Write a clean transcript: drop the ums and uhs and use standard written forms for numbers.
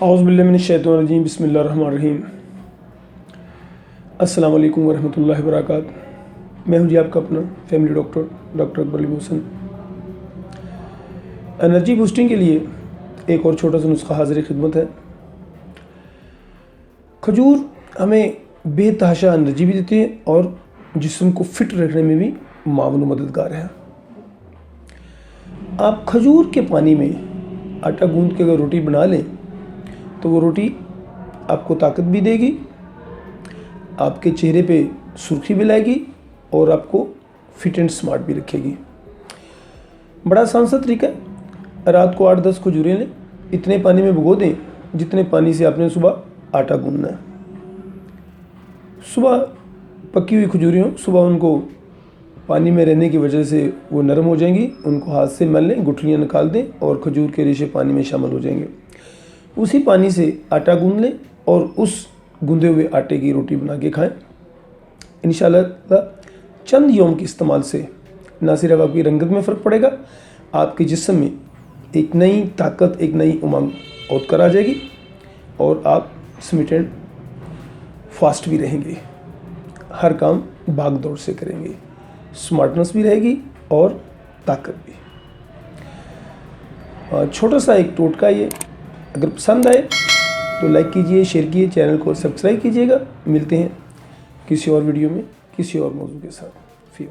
औज़ु बिल्लाहि मिनश्शैतानिर्रजीम बिस्मिल्लाहिर्रहमानिर्रहीम। अस्सलामु अलैकुम वरहमतुल्लाहि वबरकातुहू। मैं हूं जी आपका अपना family doctor Akbar Ali Mohsin. Energy boosting के लिए एक और छोटा सा नुस्खा हाज़िर खिदमत है। खजूर हमें बेतहाशा एनर्जी भी देती है और जिस्म को फिट रखने में भी मामूल मददगार है। आप खजूर के पानी में आटा गूंद के अगर रोटी बना लें तो वो रोटी आपको ताकत भी देगी, आपके चेहरे पे सुर्खी भी लाएगी और आपको फिट एंड स्मार्ट भी रखेगी। बड़ा आसान सा तरीका है। रात को 8-10 खजूरें लें, इतने पानी में भिगो दें जितने पानी से आपने सुबह आटा गूंदना है। सुबह पकी हुई खजूरें हों, सुबह उनको पानी में रहने की वजह से वो नरम हो जाएंगी, उनको हाथ से मल लें, गुठलियाँ निकाल दें और खजूर के रेशे पानी में शामिल हो जाएंगे। उसी पानी से आटा गूंद लें और उस गूंदे हुए आटे की रोटी बना के खाएं। इंशाअल्लाह चंद यौम के इस्तेमाल से ना सिर्फ आपकी रंगत में फ़र्क पड़ेगा, आपके जिस्म में एक नई ताकत, एक नई उमंग और कर आ जाएगी और आप स्मिट एंड फास्ट भी रहेंगे। हर काम भाग दौड़ से करेंगे, स्मार्टनेस भी रहेगी और ताकत भी। छोटा सा एक टोटका ये, अगर पसंद आए तो लाइक कीजिए, शेयर कीजिए, चैनल को सब्सक्राइब कीजिएगा। मिलते हैं किसी और वीडियो में किसी और मौजू के साथ। फी